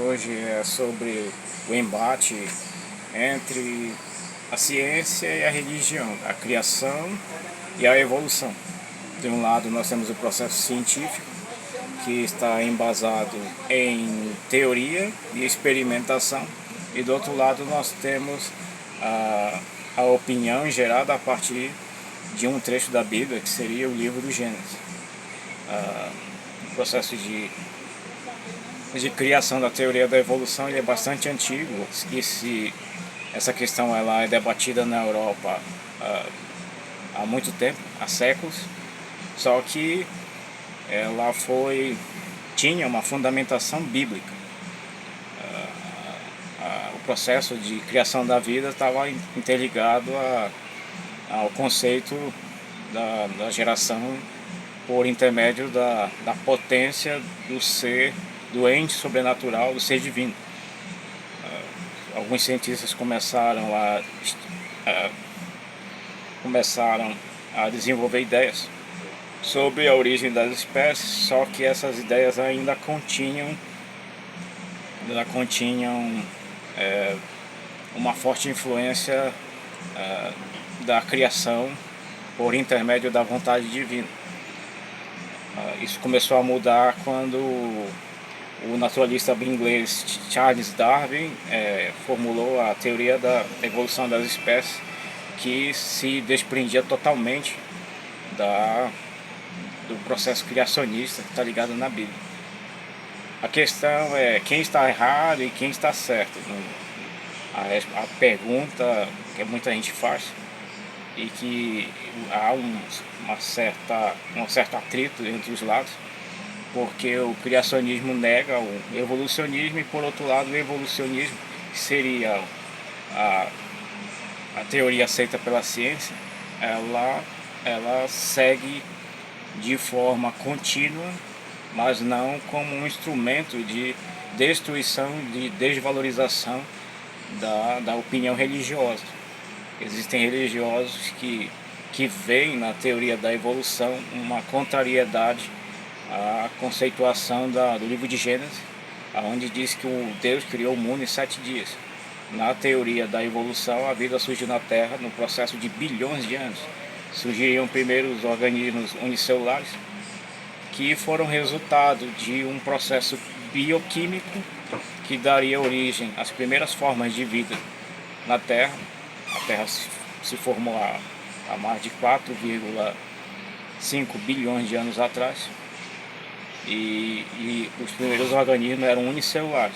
Hoje é sobre o embate entre a ciência e a religião, a criação e a evolução. De um lado nós temos o processo científico, que está embasado em teoria e experimentação, e do outro lado nós temos a opinião gerada a partir de um trecho da Bíblia, que seria o livro do Gênesis. O processo de criação da teoria da evolução ele é bastante antigo, e essa questão ela é debatida na Europa há muito tempo, há séculos, só que ela tinha uma fundamentação bíblica. O processo de criação da vida estava interligado ao conceito da geração por intermédio da potência do ser, do ente sobrenatural, do ser divino. Alguns cientistas começaram a desenvolver ideias sobre a origem das espécies, só que essas ideias ainda continham uma forte influência da criação por intermédio da vontade divina. Isso começou a mudar quando o naturalista inglês Charles Darwin formulou a teoria da evolução das espécies, que se desprendia totalmente do processo criacionista que está ligado na Bíblia. A questão é quem está errado e quem está certo. A pergunta que muita gente faz, e que há um certo atrito entre os lados, porque o criacionismo nega o evolucionismo, e por outro lado o evolucionismo, que seria a teoria aceita pela ciência, ela segue de forma contínua, mas não como um instrumento de destruição, de desvalorização da opinião religiosa. Existem religiosos que veem na teoria da evolução uma contrariedade à conceituação do livro de Gênesis, onde diz que o Deus criou o mundo em 7 dias. Na teoria da evolução, a vida surgiu na Terra no processo de bilhões de anos. Surgiriam primeiro os organismos unicelulares, que foram resultado de um processo bioquímico que daria origem às primeiras formas de vida na Terra. A Terra se formou há mais de 4,5 bilhões de anos atrás, e os primeiros organismos eram unicelulares,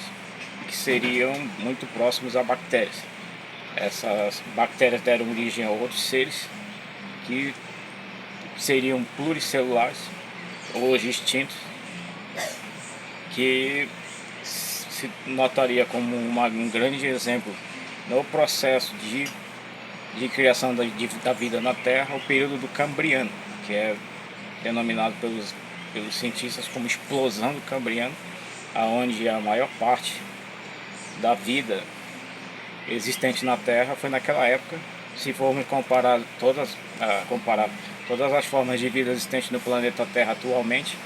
que seriam muito próximos a bactérias. Essas bactérias deram origem a outros seres que seriam pluricelulares, hoje extintos, que se notaria como um grande exemplo no processo de criação da vida na Terra, o período do Cambriano, que é denominado pelos cientistas como explosão do Cambriano, onde a maior parte da vida existente na Terra foi naquela época. Se formos comparar todas as formas de vida existentes no planeta Terra atualmente,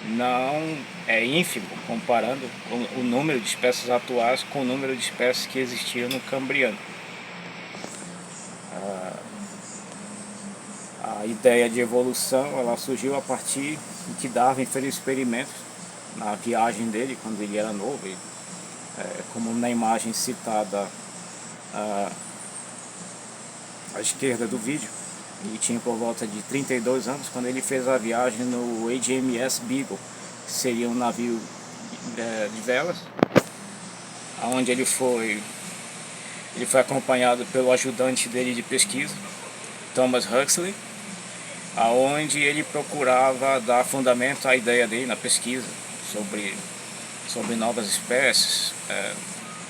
não é ínfimo comparando o número de espécies atuais com o número de espécies que existiam no Cambriano. A ideia de evolução ela surgiu a partir de que Darwin fez experimentos na viagem dele quando ele era novo, como na imagem citada à esquerda do vídeo. Ele tinha por volta de 32 anos quando ele fez a viagem no HMS Beagle, que seria um navio de velas, onde ele foi acompanhado pelo ajudante dele de pesquisa, Thomas Huxley, aonde ele procurava dar fundamento à ideia dele na pesquisa sobre novas espécies,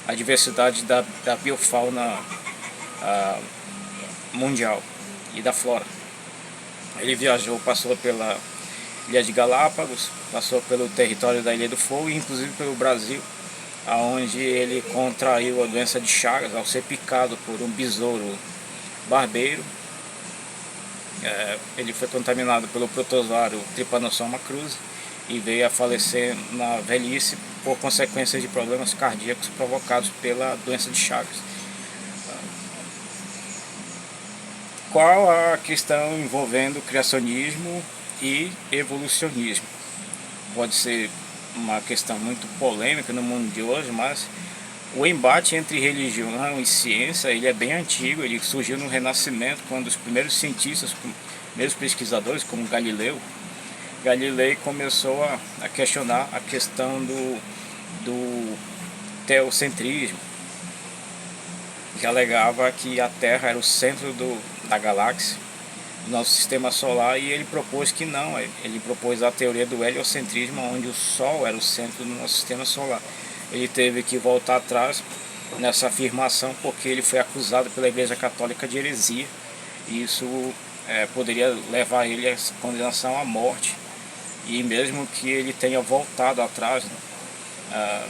a diversidade da biofauna mundial e da flora. Ele viajou, passou pela Ilha de Galápagos, passou pelo território da Ilha do Fogo e inclusive pelo Brasil, aonde ele contraiu a doença de Chagas ao ser picado por um besouro barbeiro. Ele foi contaminado pelo protozoário Trypanosoma cruzi e veio a falecer na velhice por consequência de problemas cardíacos provocados pela doença de Chagas. Qual a questão envolvendo criacionismo e evolucionismo? Pode ser uma questão muito polêmica no mundo de hoje, mas o embate entre religião e ciência ele é bem antigo. Ele surgiu no Renascimento, quando os primeiros cientistas, primeiros pesquisadores como Galilei começou a questionar a questão do teocentrismo, que alegava que a Terra era o centro da galáxia, do nosso sistema solar, e ele propôs que não, ele propôs a teoria do heliocentrismo, onde o Sol era o centro do nosso sistema solar. Ele teve que voltar atrás nessa afirmação porque ele foi acusado pela Igreja Católica de heresia, e isso poderia levar ele à condenação à morte. E mesmo que ele tenha voltado atrás, né,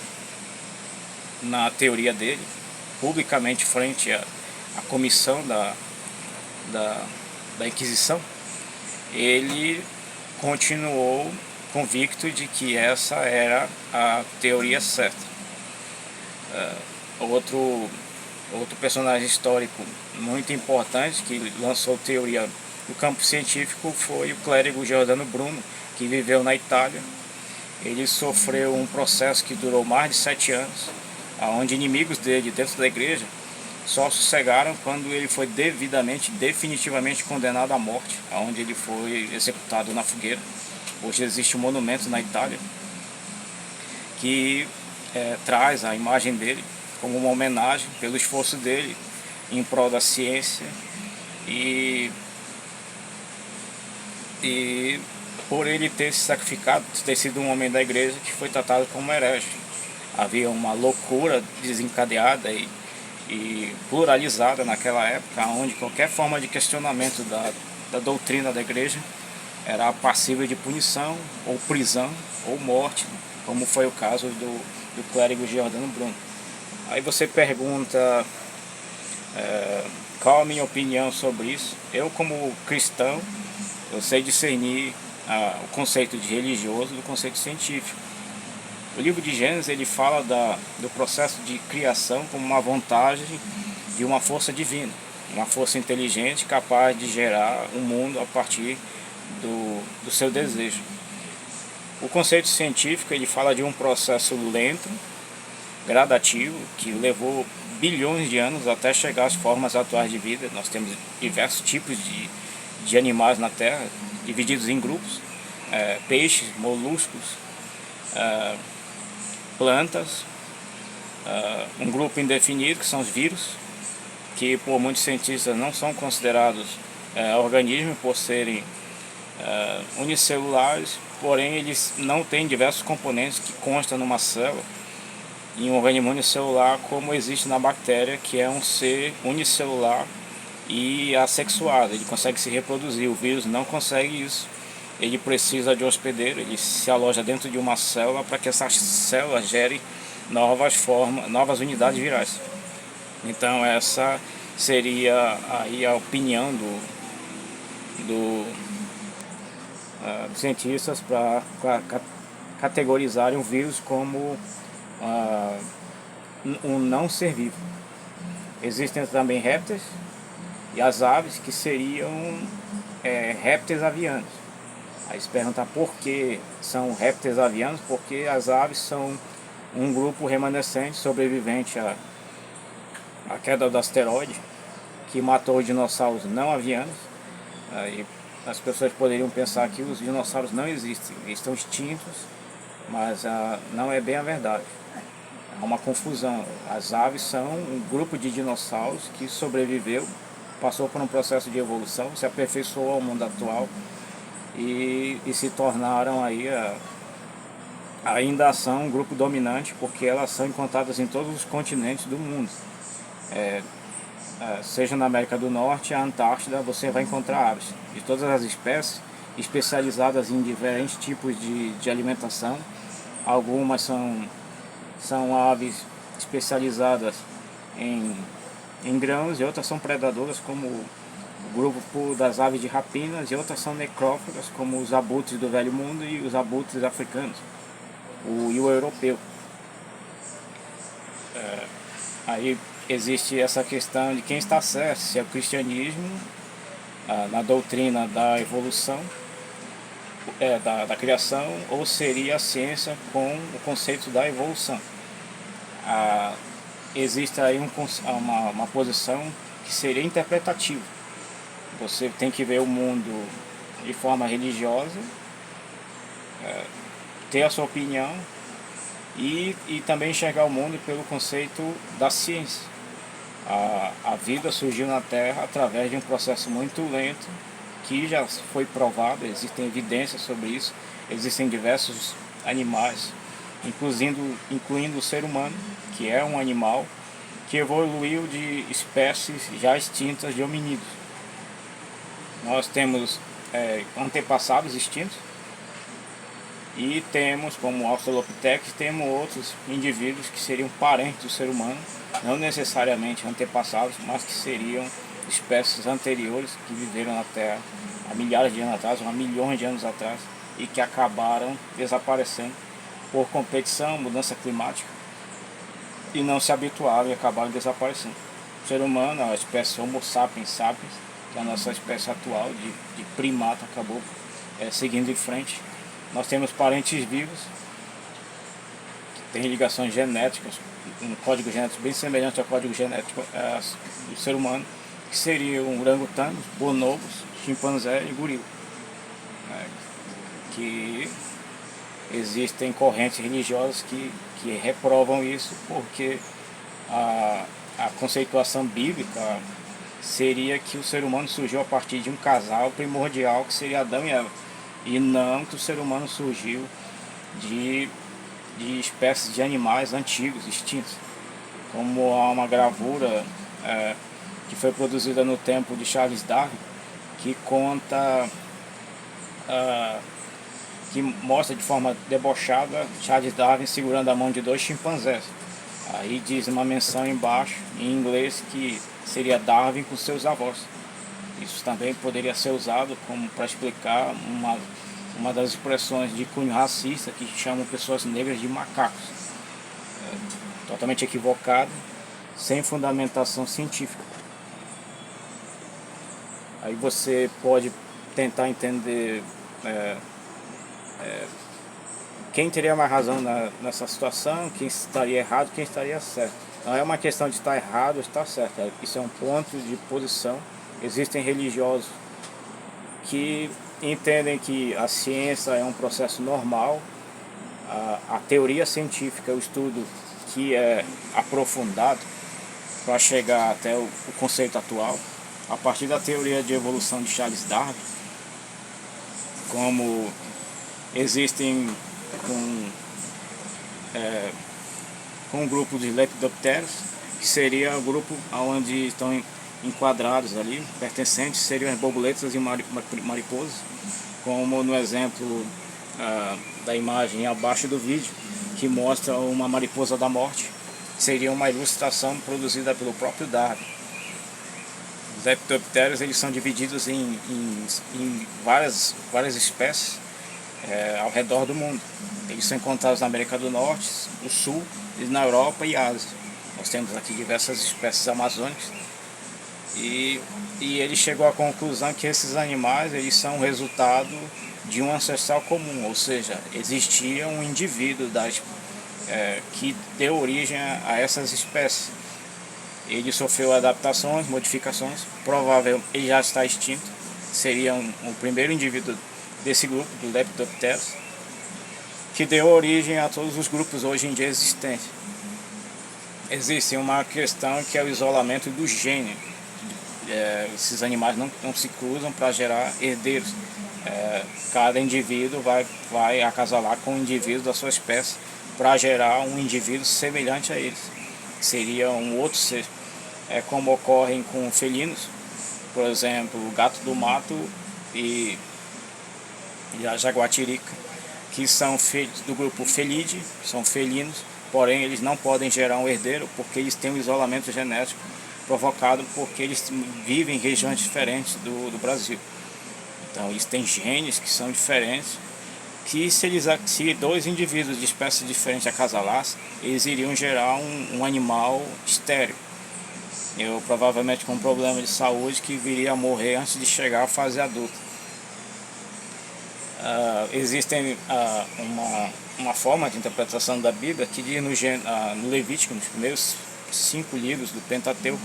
na teoria dele, publicamente frente à comissão da Inquisição, ele continuou convicto de que essa era a teoria certa. Outro personagem histórico muito importante que lançou teoria no campo científico foi o clérigo Giordano Bruno, que viveu na Itália. Ele sofreu um processo que durou mais de 7 anos, onde inimigos dele dentro da igreja só sossegaram quando ele foi definitivamente condenado à morte, onde ele foi executado na fogueira. Hoje existe um monumento na Itália que traz a imagem dele como uma homenagem pelo esforço dele em prol da ciência e por ele ter se sacrificado, ter sido um homem da igreja que foi tratado como herege. Havia uma loucura desencadeada e pluralizada naquela época, onde qualquer forma de questionamento da doutrina da igreja era passível de punição, ou prisão, ou morte, como foi o caso do clérigo Giordano Bruno. Aí você pergunta qual a minha opinião sobre isso. Eu, como cristão, eu sei discernir o conceito de religioso do conceito científico. O livro de Gênesis ele fala do processo de criação como uma vantagem de uma força divina, uma força inteligente capaz de gerar um mundo a partir do seu desejo. O conceito científico ele fala de um processo lento, gradativo, que levou bilhões de anos até chegar às formas atuais de vida. Nós temos diversos tipos de animais na Terra, divididos em grupos, peixes, moluscos, plantas, um grupo indefinido que são os vírus, que por muitos cientistas não são considerados organismos por serem unicelulares, porém eles não têm diversos componentes que constam numa célula, em um organismo unicelular, como existe na bactéria, que é um ser unicelular e assexuado, ele consegue se reproduzir. O vírus não consegue isso, ele precisa de um hospedeiro, ele se aloja dentro de uma célula para que essa célula gere novas unidades virais. Então essa seria aí a opinião dos cientistas para categorizarem o vírus como um não ser vivo. Existem também répteis e as aves, que seriam répteis avianos. Aí se perguntar por que são répteis avianos, porque as aves são um grupo remanescente sobrevivente à queda do asteroide que matou os dinossauros não avianos. Aí as pessoas poderiam pensar que os dinossauros não existem, eles estão extintos, mas não é bem a verdade. Há uma confusão. As aves são um grupo de dinossauros que sobreviveu, passou por um processo de evolução, se aperfeiçoou ao mundo atual e se tornaram aí ainda são um grupo dominante, porque elas são encontradas em todos os continentes do mundo. Seja na América do Norte, a Antártida, você vai encontrar aves de todas as espécies, especializadas em diferentes tipos de alimentação. Algumas são aves especializadas em grãos, e outras são predadoras, como o grupo das aves de rapinas, e outras são necrófagas, como os abutres do Velho Mundo e os abutres africanos, e o europeu. Aí existe essa questão de quem está certo, se é o cristianismo, na doutrina da evolução, da criação, ou seria a ciência com o conceito da evolução. Existe aí uma posição que seria interpretativa. Você tem que ver o mundo de forma religiosa, ter a sua opinião e também enxergar o mundo pelo conceito da ciência. A vida surgiu na Terra através de um processo muito lento, que já foi provado, existem evidências sobre isso. Existem diversos animais, incluindo o ser humano, que é um animal que evoluiu de espécies já extintas de hominídeos. Nós temos antepassados extintos e temos, como o Australopithecus, temos outros indivíduos que seriam parentes do ser humano, não necessariamente antepassados, mas que seriam espécies anteriores que viveram na Terra há milhares de anos atrás, ou há milhões de anos atrás, e que acabaram desaparecendo por competição, mudança climática, e não se habituaram e acabaram desaparecendo. O ser humano, a espécie Homo sapiens sapiens, que é a nossa espécie atual de primata, acabou seguindo em frente. Nós temos parentes vivos que têm ligações genéticas, um código genético bem semelhante ao código genético do ser humano, que seriam orangotangos, bonobos, chimpanzé e gorila. Que existem correntes religiosas que reprovam isso, porque a conceituação bíblica seria que o ser humano surgiu a partir de um casal primordial, que seria Adão e Eva, e não que o ser humano surgiu de espécies de animais antigos, extintos. Como há uma gravura que foi produzida no tempo de Charles Darwin, que conta, que mostra de forma debochada Charles Darwin segurando a mão de dois chimpanzés. Aí diz uma menção embaixo, em inglês, que seria Darwin com seus avós. Isso também poderia ser usado como para explicar uma das expressões de cunho racista que chamam pessoas negras de macacos. Totalmente equivocado, sem fundamentação científica. Aí você pode tentar entender quem teria mais razão nessa situação, quem estaria errado, quem estaria certo. Não é uma questão de estar errado ou estar certo, isso é um ponto de posição. Existem religiosos que entendem que a ciência é um processo normal, a teoria científica é o estudo que é aprofundado para chegar até o conceito atual, a partir da teoria de evolução de Charles Darwin, como existem com um grupo de Lepidopteros, que seria o grupo onde estão enquadrados ali, pertencentes, seriam as borboletas e mariposas, como no exemplo da imagem abaixo do vídeo, que mostra uma mariposa da morte. Seria uma ilustração produzida pelo próprio Darwin. Os Lepidopteros, eles são divididos em várias espécies ao redor do mundo. Eles são encontrados na América do Norte, do Sul, e na Europa e Ásia. Nós temos aqui diversas espécies amazônicas. E ele chegou à conclusão que esses animais, eles são resultado de um ancestral comum, ou seja, existia um indivíduo que deu origem a essas espécies. Ele sofreu adaptações, modificações, provavelmente ele já está extinto, seria o primeiro indivíduo desse grupo, do Lepidopteros, que deu origem a todos os grupos hoje em dia existentes. Existe uma questão que é o isolamento do gene. Esses animais não se cruzam para gerar herdeiros. Cada indivíduo vai acasalar com um indivíduo da sua espécie para gerar um indivíduo semelhante a eles. Seria um outro ser. Como ocorre com felinos, por exemplo, o gato do mato e a jaguatirica, que são do grupo Felidae, são felinos, porém eles não podem gerar um herdeiro porque eles têm um isolamento genético provocado porque eles vivem em regiões diferentes do Brasil. Então eles têm genes que são diferentes, que se dois indivíduos de espécies diferentes acasalassem, eles iriam gerar um animal estéril. Eu provavelmente com um problema de saúde que viria a morrer antes de chegar à fase adulta. Existem uma forma de interpretação da Bíblia que diz no Levítico, nos primeiros 5 livros do Pentateuco,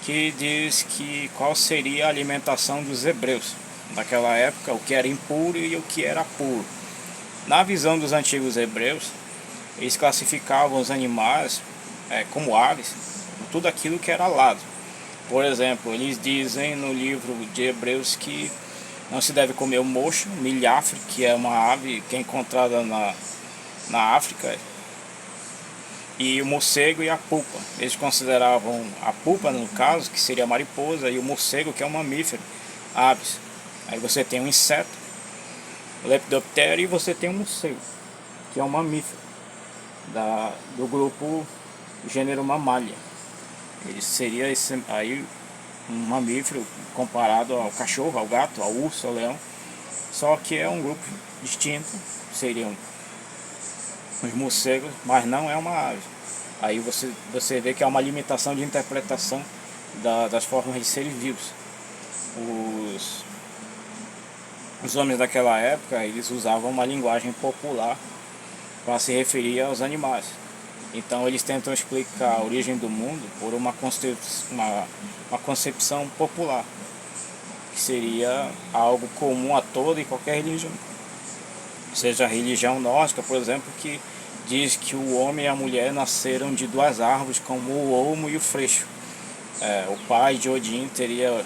que diz que qual seria a alimentação dos hebreus naquela época, o que era impuro e o que era puro. Na visão dos antigos hebreus, eles classificavam os animais como aves, tudo aquilo que era alado. Por exemplo, eles dizem no livro de Hebreus que não se deve comer o mocho, milhafre, que é uma ave que é encontrada na África, e o morcego e a pupa. Eles consideravam a pupa, no caso, que seria a mariposa, e o morcego, que é um mamífero, aves. Aí você tem um inseto, o lepidoptero, e você tem um morcego, que é um mamífero do grupo gênero Mammalia. Ele seria aí um mamífero comparado ao cachorro, ao gato, ao urso, ao leão, só que é um grupo distinto, seriam os morcegos, mas não é uma ave. Aí você vê que há uma limitação de interpretação das formas de seres vivos. Os homens daquela época, eles usavam uma linguagem popular para se referir aos animais. Então eles tentam explicar a origem do mundo por uma concepção popular, que seria algo comum a toda e qualquer religião. Seja a religião nórdica, por exemplo, que diz que o homem e a mulher nasceram de 2 árvores, como o olmo e o freixo. O pai de Odin teria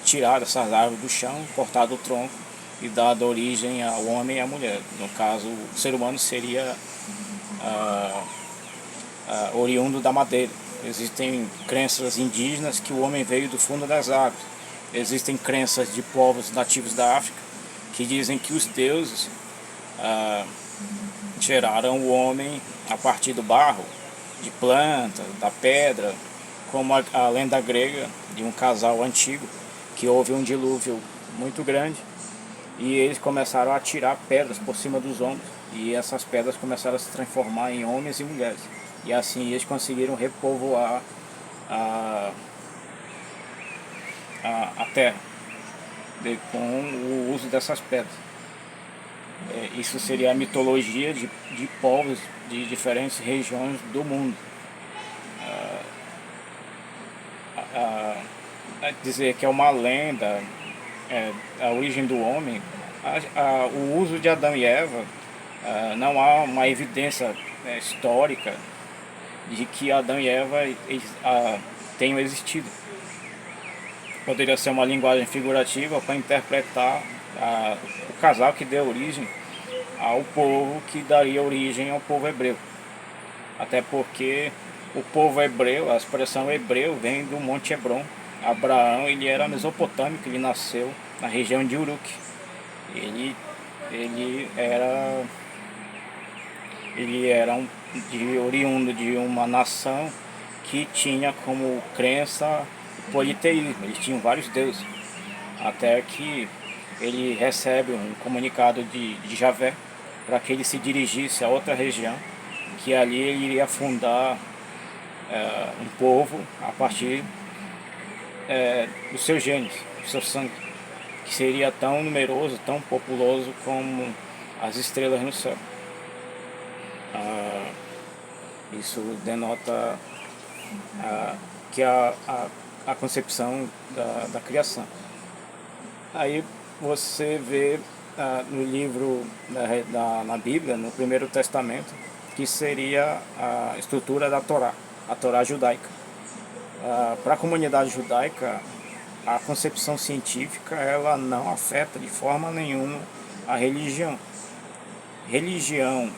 tirado essas árvores do chão, cortado o tronco e dado origem ao homem e à mulher. No caso, o ser humano seria oriundo da madeira. Existem crenças indígenas que o homem veio do fundo das águas. Existem crenças de povos nativos da África que dizem que os deuses geraram o homem a partir do barro, de plantas, da pedra, como a lenda grega de um casal antigo que houve um dilúvio muito grande e eles começaram a atirar pedras por cima dos ombros, e essas pedras começaram a se transformar em homens e mulheres, e assim eles conseguiram repovoar a terra com o uso dessas pedras. Isso seria a mitologia de povos de diferentes regiões do mundo. Dizer que é uma lenda, a origem do homem, o uso de Adão e Eva, não há uma evidência histórica de que Adão e Eva tenham existido. Poderia ser uma linguagem figurativa para interpretar o casal que deu origem ao povo que daria origem ao povo hebreu. Até porque o povo hebreu, a expressão hebreu vem do Monte Hebron. Abraão, ele era mesopotâmico, ele nasceu na região de Uruk. Ele era oriundo de uma nação que tinha como crença o politeísmo. Eles tinham vários deuses, até que ele recebe um comunicado de Javé para que ele se dirigisse a outra região, que ali ele iria fundar um povo a partir dos seus genes, do seu sangue, que seria tão numeroso, tão populoso como as estrelas no céu. Isso denota que a concepção da criação. Aí você vê no livro na Bíblia, no Primeiro Testamento, que seria a estrutura da Torá, a Torá judaica. Para a comunidade judaica, a concepção científica ela não afeta de forma nenhuma a religião. Religião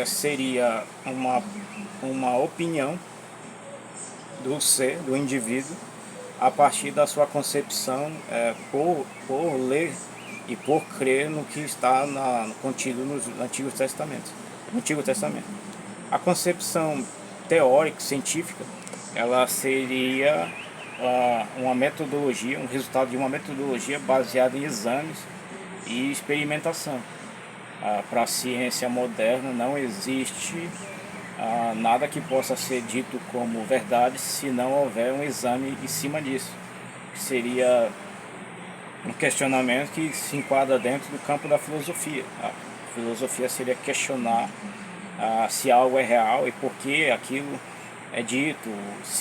seria uma opinião do ser, do indivíduo, a partir da sua concepção por ler e por crer no que está contido no Antigo Testamento. A concepção teórica, científica, ela seria uma metodologia, um resultado de uma metodologia baseada em exames e experimentação. Para a ciência moderna não existe nada que possa ser dito como verdade se não houver um exame em cima disso. Seria um questionamento que se enquadra dentro do campo da filosofia. A filosofia seria questionar se algo é real e por que aquilo é dito,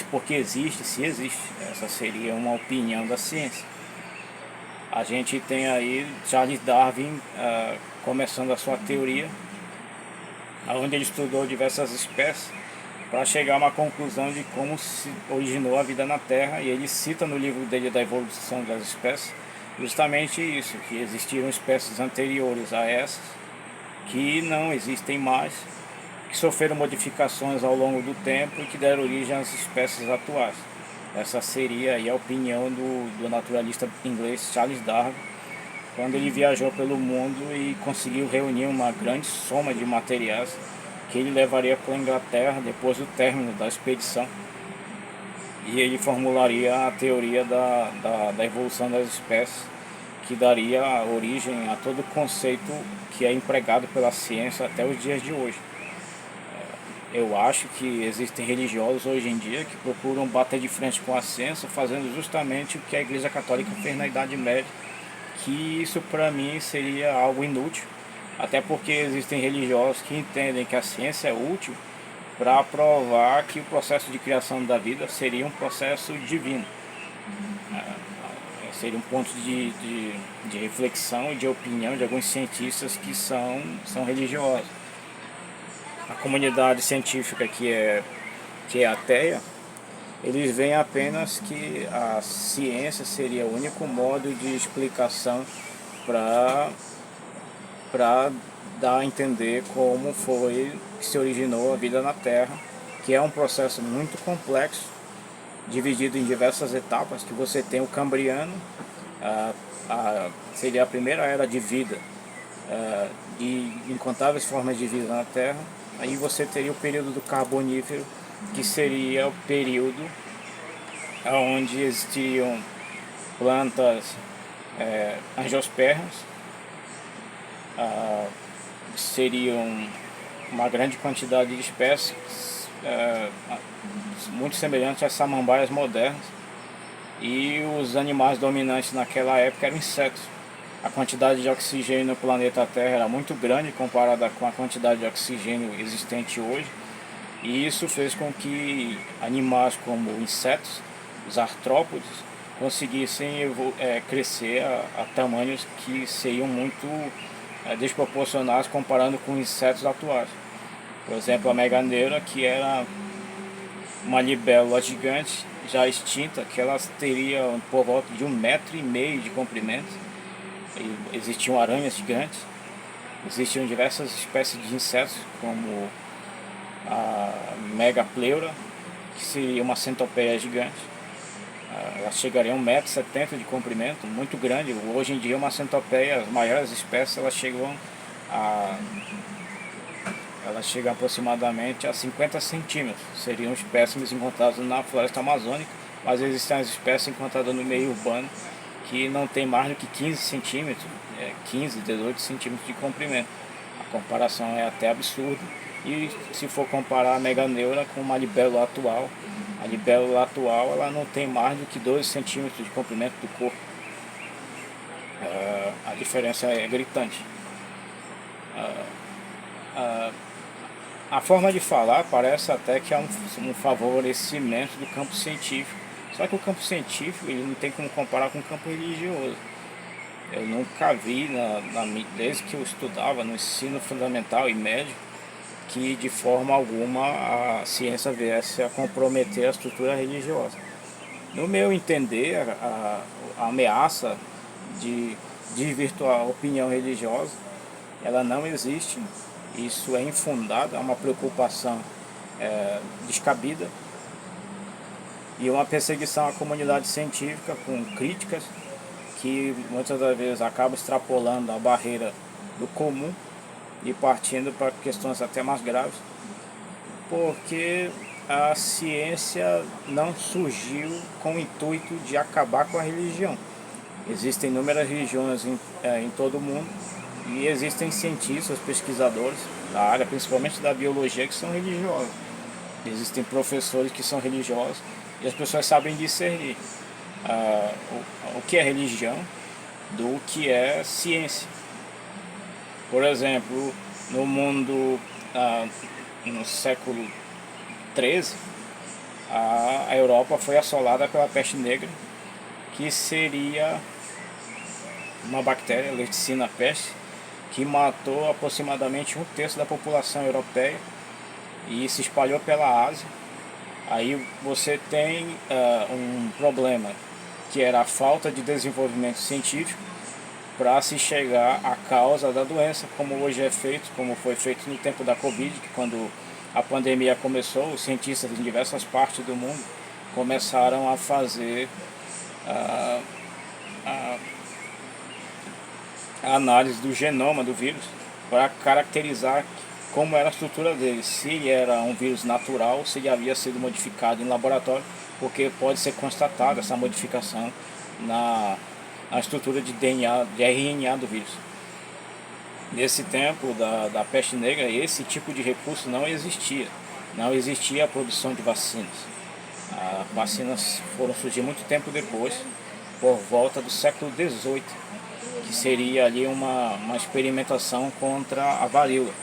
por que existe, se existe. Essa seria uma opinião da ciência. A gente tem aí Charles Darwin começando a sua teoria, onde ele estudou diversas espécies para chegar a uma conclusão de como se originou a vida na Terra, e ele cita no livro dele da evolução das espécies justamente isso, que existiram espécies anteriores a essas que não existem mais, que sofreram modificações ao longo do tempo e que deram origem às espécies atuais. Essa seria aí a opinião do naturalista inglês Charles Darwin, quando ele viajou pelo mundo e conseguiu reunir uma grande soma de materiais que ele levaria para a Inglaterra depois do término da expedição. E ele formularia a teoria da evolução das espécies, que daria origem a todo o conceito que é empregado pela ciência até os dias de hoje. Eu acho que existem religiosos hoje em dia que procuram bater de frente com a ciência, fazendo justamente o que a Igreja Católica fez na Idade Média, que isso para mim seria algo inútil, até porque existem religiosos que entendem que a ciência é útil para provar que o processo de criação da vida seria um processo divino. Seria um ponto de reflexão e de opinião de alguns cientistas que são religiosos. A comunidade científica que é ateia, eles veem apenas que a ciência seria o único modo de explicação para dar a entender como foi que se originou a vida na Terra, que é um processo muito complexo, dividido em diversas etapas, que você tem o Cambriano, seria a primeira era de vida, de incontáveis formas de vida na Terra. Aí você teria o período do Carbonífero, que seria o período onde existiam plantas angiospermas, seriam uma grande quantidade de espécies muito semelhantes às samambaias modernas, e os animais dominantes naquela época eram insetos. A quantidade de oxigênio no planeta Terra era muito grande comparada com a quantidade de oxigênio existente hoje, e isso fez com que animais como insetos, os artrópodes, conseguissem crescer a tamanhos que seriam muito desproporcionais comparando com insetos atuais. Por exemplo, a meganeura, que era uma libélula gigante, já extinta, que ela teria por volta de 1,5 m de comprimento. E existiam aranhas gigantes, existiam diversas espécies de insetos, como a megapleura, que seria uma centopeia gigante. Ela chegaria a 1,70 m de comprimento, muito grande. Hoje em dia uma centopeia, as maiores espécies, elas chegam aproximadamente a 50 centímetros. Seriam espécimes encontrados na floresta amazônica, mas existem as espécies encontradas no meio urbano que não tem mais do que 15 centímetros, 15, 18 centímetros de comprimento. A comparação é até absurda. E se for comparar a meganeura com uma libélula atual, a libélula atual ela não tem mais do que 12 centímetros de comprimento do corpo. A diferença é gritante. A forma de falar parece até que é um favorecimento do campo científico. Só que o campo científico ele não tem como comparar com o campo religioso. Eu nunca vi, desde que eu estudava no ensino fundamental e médio, que de forma alguma a ciência viesse a comprometer a estrutura religiosa. No meu entender, a ameaça de desvirtuar a opinião religiosa, ela não existe. Isso é infundado, é uma preocupação descabida e uma perseguição à comunidade científica com críticas que muitas das vezes acabam extrapolando a barreira do comum e partindo para questões até mais graves, porque a ciência não surgiu com o intuito de acabar com a religião. Existem inúmeras religiões em todo o mundo e existem cientistas, pesquisadores da área, principalmente da biologia, que são religiosos. Existem professores que são religiosos e as pessoas sabem discernir o que é religião do que é ciência. Por exemplo, no mundo, no século XIII, a Europa foi assolada pela peste negra, que seria uma bactéria, Leucina peste, que matou aproximadamente um terço da população europeia e se espalhou pela Ásia. Aí você tem um problema, que era a falta de desenvolvimento científico para se chegar à causa da doença, como hoje é feito, como foi feito no tempo da Covid, que quando a pandemia começou, os cientistas em diversas partes do mundo começaram a fazer a, a, a análise do genoma do vírus para caracterizar como era a estrutura dele, se era um vírus natural ou se ele havia sido modificado em laboratório, porque pode ser constatada essa modificação na estrutura de DNA, de RNA do vírus. Nesse tempo da peste negra, esse tipo de recurso não existia. Não existia a produção de vacinas. As vacinas foram surgir muito tempo depois, por volta do século XVIII, que seria ali uma experimentação contra a varíola.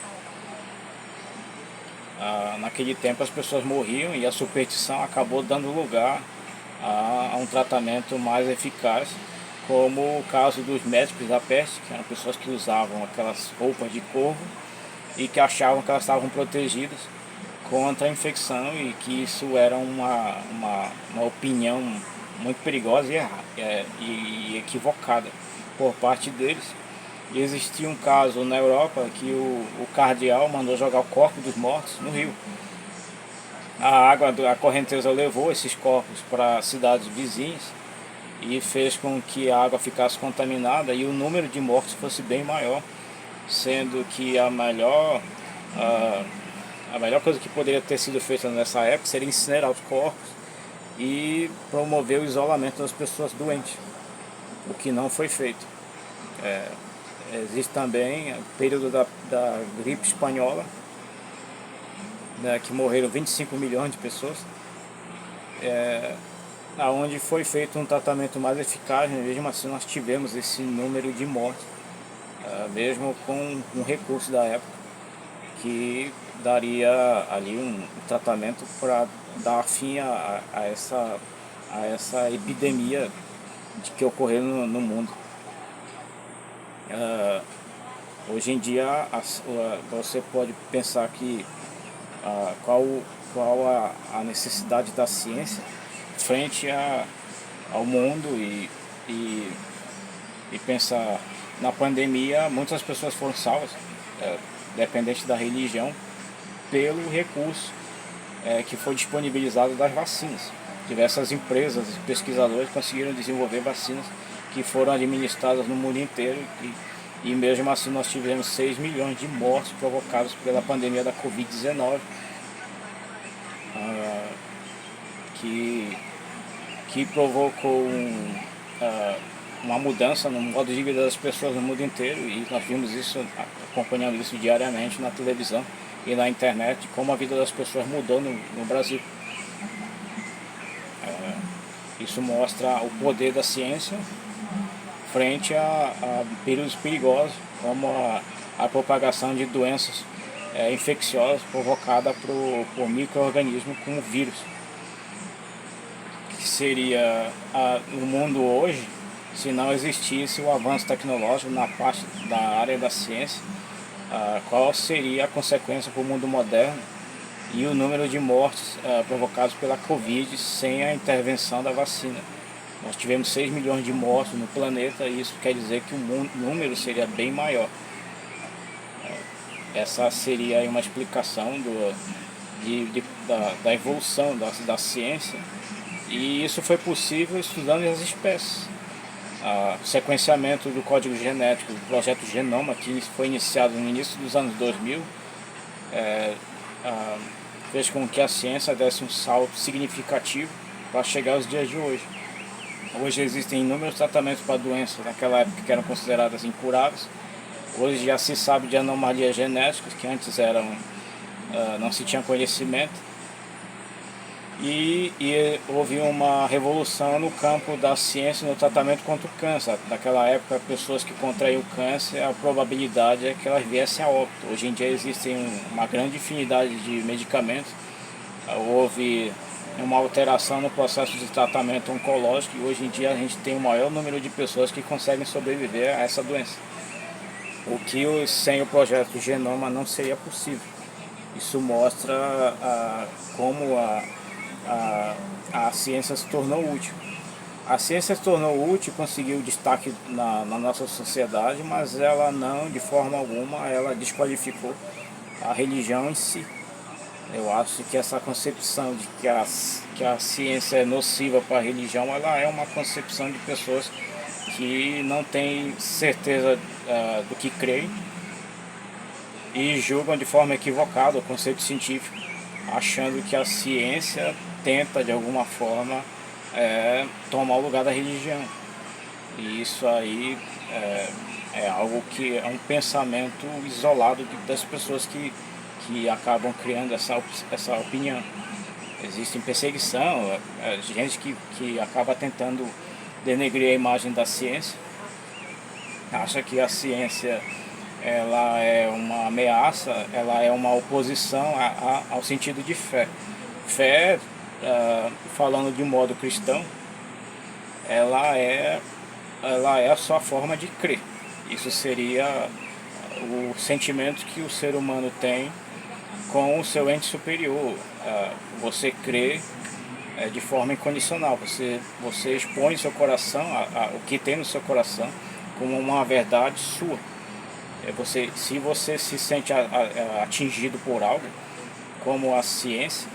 Naquele tempo as pessoas morriam e a superstição acabou dando lugar a um tratamento mais eficaz, como o caso dos médicos da peste, que eram pessoas que usavam aquelas roupas de corvo e que achavam que elas estavam protegidas contra a infecção, e que isso era uma opinião muito perigosa e equivocada por parte deles. E existia um caso na Europa que o cardeal mandou jogar o corpo dos mortos no rio. A correnteza levou esses corpos para cidades vizinhas e fez com que a água ficasse contaminada e o número de mortos fosse bem maior, sendo que a melhor coisa que poderia ter sido feita nessa época seria incinerar os corpos e promover o isolamento das pessoas doentes, o que não foi feito. Existe também o período da gripe espanhola, né, que morreram 25 milhões de pessoas, onde foi feito um tratamento mais eficaz, né? Mesmo assim nós tivemos esse número de mortes, mesmo com um recurso da época, que daria ali um tratamento para dar fim a essa epidemia que ocorreu no mundo. Hoje em dia você pode pensar que qual a necessidade da ciência frente ao mundo e pensar na pandemia. Muitas pessoas foram salvas, dependente da religião, pelo recurso que foi disponibilizado das vacinas. Diversas empresas e pesquisadores conseguiram desenvolver vacinas que foram administradas no mundo inteiro e mesmo assim nós tivemos 6 milhões de mortes provocadas pela pandemia da Covid-19, que provocou uma mudança no modo de vida das pessoas no mundo inteiro, e nós vimos isso, acompanhando isso diariamente na televisão e na internet, como a vida das pessoas mudou no Brasil. Isso mostra o poder da ciência frente a períodos perigosos, como a propagação de doenças infecciosas provocadas por micro-organismos como o vírus. Que seria no mundo hoje, se não existisse o avanço tecnológico na parte da área da ciência, qual seria a consequência para o mundo moderno e o número de mortes provocados pela Covid sem a intervenção da vacina. Nós tivemos 6 milhões de mortos no planeta e isso quer dizer que o número seria bem maior. Essa seria aí uma explicação da evolução da ciência, e isso foi possível estudando as espécies. O sequenciamento do código genético do projeto Genoma, que foi iniciado no início dos anos 2000, fez com que a ciência desse um salto significativo para chegar aos dias de hoje. Hoje existem inúmeros tratamentos para doenças naquela época que eram consideradas incuráveis. Hoje já se sabe de anomalias genéticas que antes não se tinha conhecimento. E houve uma revolução no campo da ciência no tratamento contra o câncer. Naquela época, pessoas que contraíam câncer, a probabilidade é que elas viessem a óbito. Hoje em dia existem uma grande infinidade de medicamentos. Houve uma alteração no processo de tratamento oncológico e hoje em dia a gente tem o maior número de pessoas que conseguem sobreviver a essa doença. O que sem o projeto do Genoma não seria possível. Isso mostra como a ciência se tornou útil. A ciência se tornou útil, conseguiu destaque na nossa sociedade, mas ela não, de forma alguma, ela desqualificou a religião em si. Eu acho que essa concepção de que a ciência é nociva para a religião, ela é uma concepção de pessoas que não têm certeza do que creem e julgam de forma equivocada o conceito científico, achando que a ciência tenta de alguma forma tomar o lugar da religião. E isso aí é algo que é um pensamento isolado das pessoas que acabam criando essa opinião. Existe perseguição, gente que acaba tentando denegrir a imagem da ciência, acha que a ciência ela é uma ameaça, ela é uma oposição ao sentido de fé. Fé, falando de um modo cristão, ela é a sua forma de crer. Isso seria o sentimento que o ser humano tem com o seu ente superior. Você crê de forma incondicional, você expõe seu coração, o que tem no seu coração, como uma verdade sua. Se você se sente atingido por algo, como a ciência,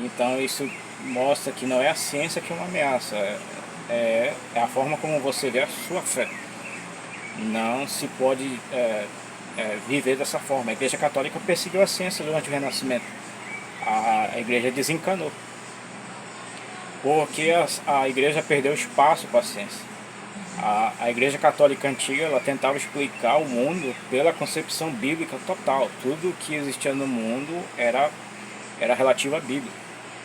então isso mostra que não é a ciência que é uma ameaça, é a forma como você vê a sua fé. Não se pode viver dessa forma. A Igreja Católica perseguiu a ciência durante o Renascimento. A Igreja desencanou, porque a Igreja perdeu espaço para a ciência. A Igreja Católica antiga, ela tentava explicar o mundo pela concepção bíblica total. Tudo que existia no mundo era relativo à Bíblia.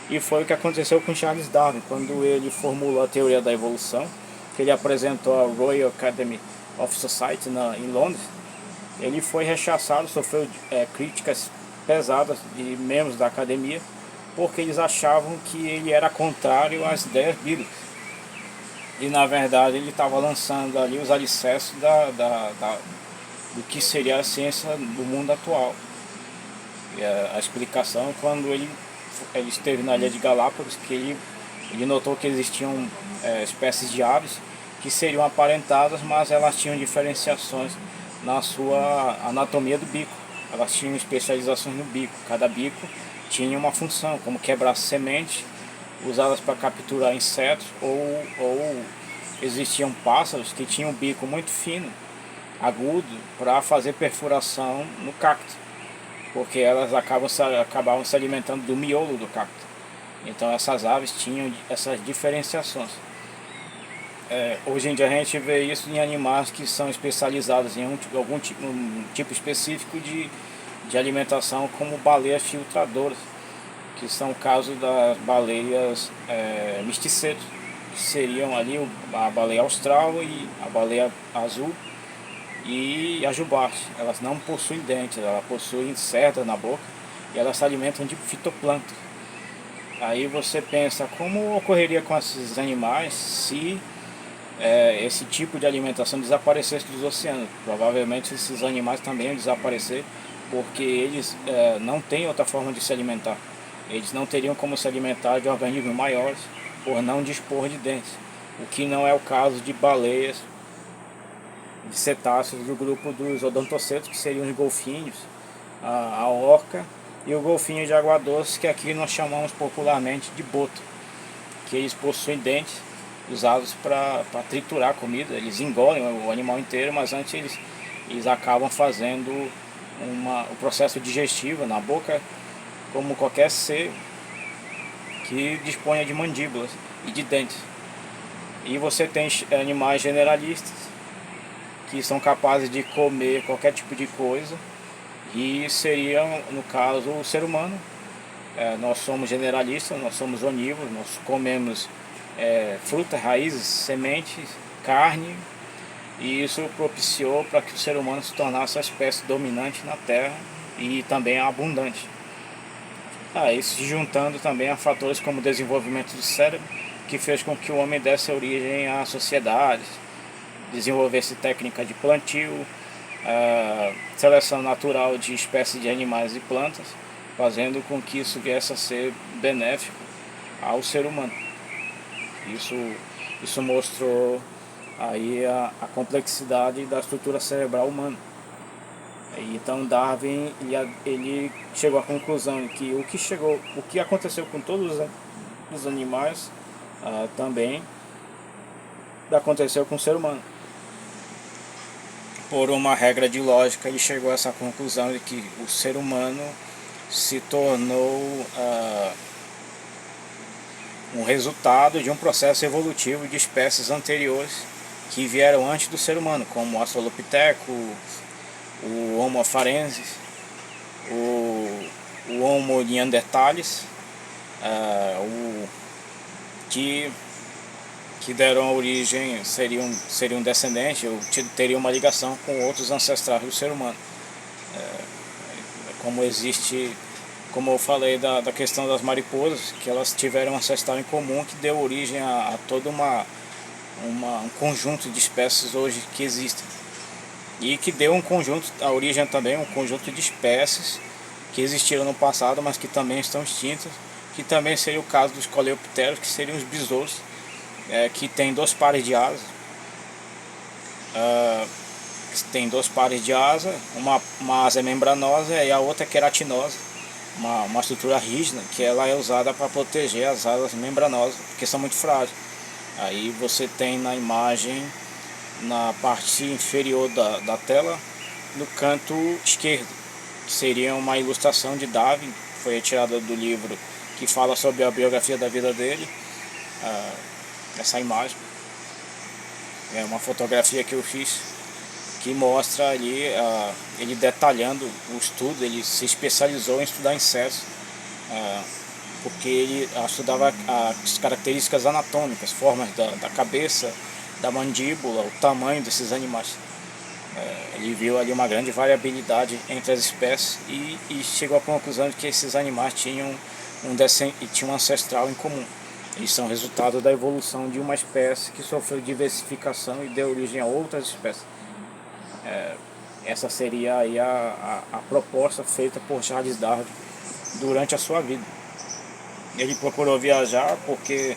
E foi o que aconteceu com Charles Darwin, quando ele formulou a teoria da evolução, que ele apresentou à Royal Academy of Society em Londres. Ele foi rechaçado, sofreu críticas pesadas de membros da academia, porque eles achavam que ele era contrário às ideias bíblicas. E na verdade ele estava lançando ali os alicerces do que seria a ciência do mundo atual. E a explicação, quando ele esteve na Ilha de Galápagos, que ele notou que existiam espécies de aves que seriam aparentadas, mas elas tinham diferenciações na sua anatomia do bico. Elas tinham especializações no bico. Cada bico tinha uma função, como quebrar semente, usadas para capturar insetos, ou existiam pássaros que tinham um bico muito fino, agudo, para fazer perfuração no cacto, porque elas acabavam se alimentando do miolo do cacto. Então essas aves tinham essas diferenciações. Hoje em dia a gente vê isso em animais que são especializados em algum tipo específico de alimentação, como baleias filtradoras, que são o caso das baleias misticetos, que seriam ali a baleia austral e a baleia azul e a jubarte. Elas não possuem dentes, elas possuem cerdas na boca e elas se alimentam de fitoplâncton. Aí você pensa, como ocorreria com esses animais se esse tipo de alimentação desaparecesse dos oceanos? Provavelmente esses animais também iam desaparecer, porque eles não têm outra forma de se alimentar. Eles não teriam como se alimentar de organismos maiores por não dispor de dentes, o que não é o caso de baleias, de cetáceos do grupo dos odontocetos, que seriam os golfinhos, a orca e o golfinho de água doce, que aqui nós chamamos popularmente de boto, que eles possuem dentes usados para triturar a comida. Eles engolem o animal inteiro, mas antes eles acabam fazendo o processo digestivo na boca, como qualquer ser que disponha de mandíbulas e de dentes. E você tem animais generalistas que são capazes de comer qualquer tipo de coisa, e seriam, no caso, o ser humano. Nós somos generalistas, nós somos onívoros, nós comemos frutas, raízes, sementes, carne, e isso propiciou para que o ser humano se tornasse a espécie dominante na Terra e também abundante. Isso se juntando também a fatores como o desenvolvimento do cérebro, que fez com que o homem desse origem a sociedades, desenvolvesse técnica de plantio, seleção natural de espécies de animais e plantas, fazendo com que isso viesse a ser benéfico ao ser humano. Isso mostrou aí a complexidade da estrutura cerebral humana. Então Darwin ele chegou à conclusão que o que aconteceu com todos os animais também aconteceu com o ser humano. Por uma regra de lógica, ele chegou a essa conclusão de que o ser humano se tornou um resultado de um processo evolutivo de espécies anteriores que vieram antes do ser humano, como o Australopithecus, o Homo afarensis, o Homo neanderthalis, que deram origem, seriam descendentes, ou teriam uma ligação com outros ancestrais do ser humano. Como eu falei da questão das mariposas, que elas tiveram um ancestral em comum que deu origem a todo um conjunto de espécies hoje que existem. E que deu a origem também a um conjunto de espécies que existiram no passado, mas que também estão extintas, que também seria o caso dos coleopteros, que seriam os besouros, que tem 2 pares de asas. Tem 2 pares de asa, uma asa é membranosa e a outra é queratinosa, uma estrutura rígida, que ela é usada para proteger as asas membranosas, porque são muito frágeis. Aí você tem na imagem, na parte inferior da tela, no canto esquerdo, que seria uma ilustração de Darwin, foi retirada do livro que fala sobre a biografia da vida dele. Essa imagem é uma fotografia que eu fiz, que mostra ali ele detalhando o estudo. Ele se especializou em estudar insetos, porque ele estudava as características anatômicas, formas da cabeça, da mandíbula, o tamanho desses animais. Ele viu ali uma grande variabilidade entre as espécies e chegou à conclusão de que esses animais tinham um ancestral em comum. Eles são resultado da evolução de uma espécie que sofreu diversificação e deu origem a outras espécies. Essa seria aí a proposta feita por Charles Darwin durante a sua vida. Ele procurou viajar porque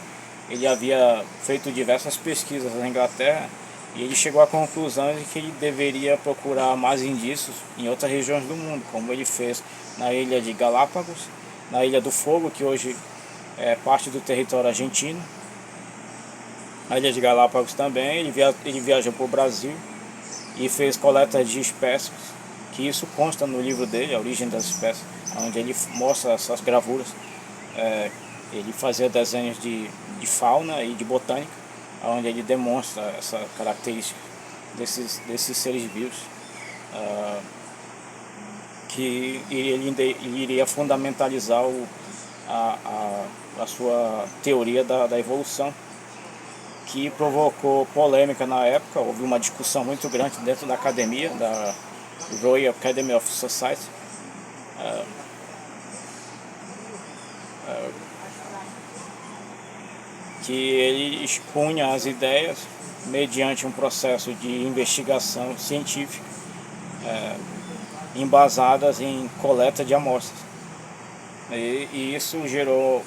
ele havia feito diversas pesquisas na Inglaterra, e ele chegou à conclusão de que ele deveria procurar mais indícios em outras regiões do mundo, como ele fez na ilha de Galápagos, na Ilha do Fogo, que hoje é parte do território argentino. Na Ilha de Galápagos também, ele viajou para o Brasil e fez coleta de espécies, que isso consta no livro dele, A Origem das Espécies, onde ele mostra essas gravuras. Ele fazia desenhos de fauna e de botânica, onde ele demonstra essa característica desses seres vivos, que ele iria fundamentalizar a sua teoria da evolução, que provocou polêmica na época. Houve uma discussão muito grande dentro da academia, da Royal Academy of Society, que ele expunha as ideias mediante um processo de investigação científica, embasadas em coleta de amostras. E isso gerou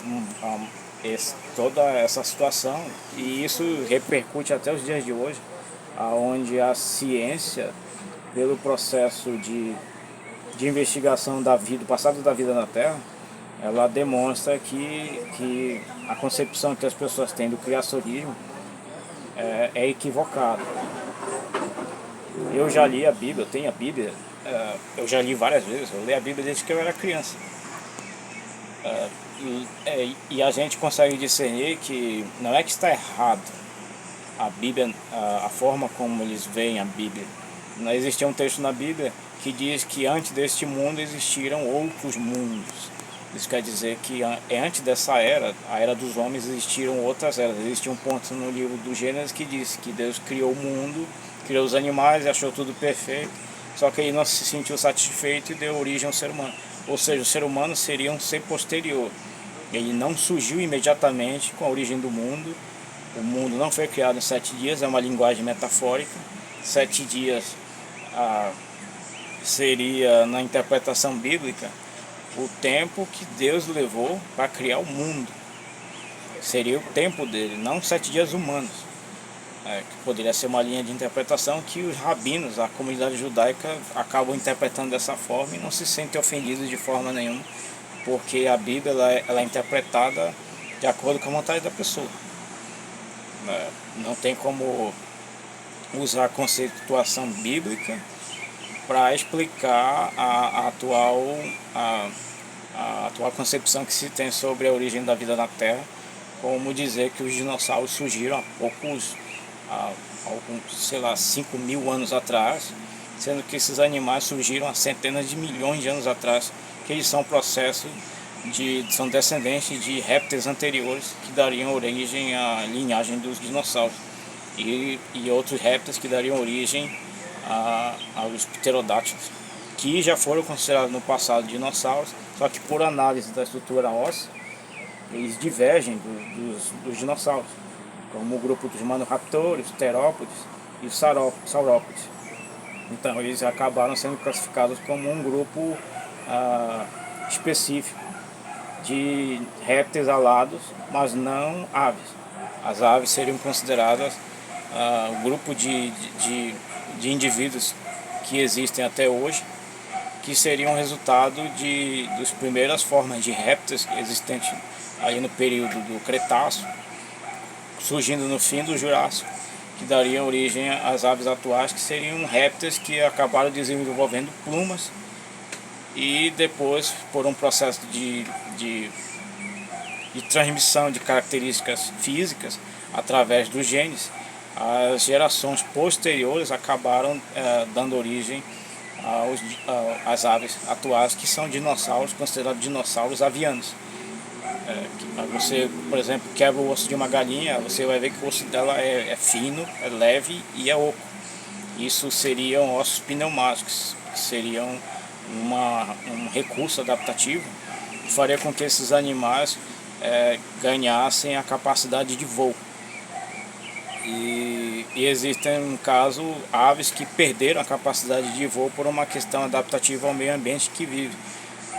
toda essa situação, e isso repercute até os dias de hoje, onde a ciência, pelo processo de investigação do passado da vida na Terra, ela demonstra que a concepção que as pessoas têm do criacionismo é equivocada. Eu já li a Bíblia, eu tenho a Bíblia, eu já li várias vezes, eu leio a Bíblia desde que eu era criança. E a gente consegue discernir que não é que está errado a Bíblia, a forma como eles veem a Bíblia. Não existia um texto na Bíblia que diz que antes deste mundo existiram outros mundos. Isso quer dizer que antes dessa era, a era dos homens, existiram outras eras. Existe um ponto no livro do Gênesis que diz que Deus criou o mundo, criou os animais e achou tudo perfeito, só que ele não se sentiu satisfeito e deu origem ao ser humano. Ou seja, o ser humano seria um ser posterior. Ele não surgiu imediatamente com a origem do mundo. O mundo não foi criado em 7 dias, é uma linguagem metafórica. 7 dias seria, na interpretação bíblica, o tempo que Deus levou para criar o mundo. Seria o tempo dele, não 7 dias humanos. Que poderia ser uma linha de interpretação que os rabinos, a comunidade judaica, acabam interpretando dessa forma e não se sentem ofendidos de forma nenhuma, porque a Bíblia ela é interpretada de acordo com a vontade da pessoa. Não tem como usar a conceituação bíblica para explicar a atual concepção que se tem sobre a origem da vida na Terra, como dizer que os dinossauros surgiram há poucos, sei lá, 5.000 anos atrás, sendo que esses animais surgiram há centenas de milhões de anos atrás, que eles são são descendentes de répteis anteriores que dariam origem à linhagem dos dinossauros e outros répteis que dariam origem aos pterodáctilos, que já foram considerados no passado dinossauros, só que por análise da estrutura óssea eles divergem dos dinossauros, como o grupo dos maniraptores, terópodes e os saurópodes. Então eles acabaram sendo classificados como um grupo específico de répteis alados, mas não aves. As aves seriam consideradas o grupo de indivíduos que existem até hoje, que seriam resultado das primeiras formas de répteis existentes aí no período do Cretáceo, surgindo no fim do Jurássico, que dariam origem às aves atuais, que seriam répteis que acabaram desenvolvendo plumas e depois, por um processo de transmissão de características físicas através dos genes, as gerações posteriores acabaram dando origem às aves atuais, que são dinossauros, considerados dinossauros avianos. Você, por exemplo, quebra o osso de uma galinha, você vai ver que o osso dela é fino, é leve e é oco. Isso seriam ossos pneumáticos, que seriam um recurso adaptativo que faria com que esses animais ganhassem a capacidade de voo. E existem, no caso, aves que perderam a capacidade de voo por uma questão adaptativa ao meio ambiente que vive,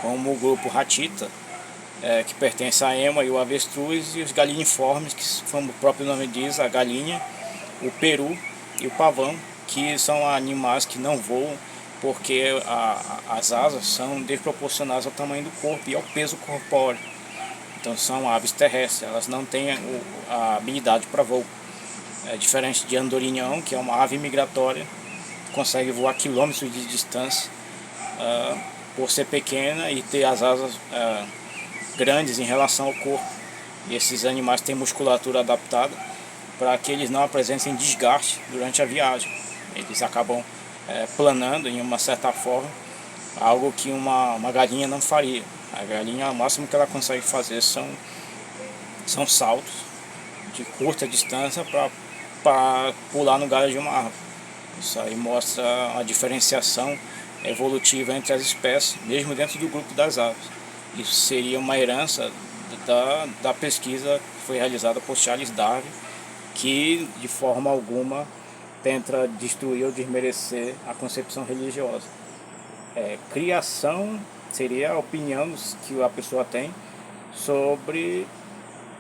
como o grupo ratita, que pertence à ema e o avestruz, e os galiniformes, que, como o próprio nome diz, a galinha, o peru e o pavão, que são animais que não voam porque as asas são desproporcionais ao tamanho do corpo e ao peso corpóreo. Então são aves terrestres, elas não têm a habilidade para voo. É diferente de andorinhão, que é uma ave migratória, que consegue voar quilômetros de distância por ser pequena e ter as asas grandes em relação ao corpo. E esses animais têm musculatura adaptada para que eles não apresentem desgaste durante a viagem. Eles acabam planando em uma certa forma, algo que uma galinha não faria. A galinha, o máximo que ela consegue fazer são saltos de curta distância para pular no galho de uma árvore. Isso aí mostra a diferenciação evolutiva entre as espécies, mesmo dentro do grupo das aves. Isso seria uma herança da pesquisa que foi realizada por Charles Darwin, que de forma alguma tenta destruir ou desmerecer a concepção religiosa. Criação seria a opinião que a pessoa tem sobre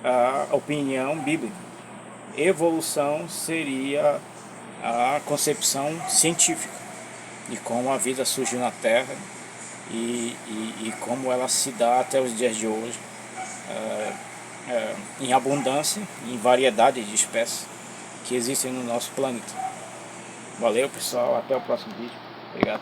a opinião bíblica. Evolução seria a concepção científica de como a vida surgiu na Terra e como ela se dá até os dias de hoje, em abundância, em variedade de espécies que existem no nosso planeta. Valeu, pessoal, até o próximo vídeo. Obrigado.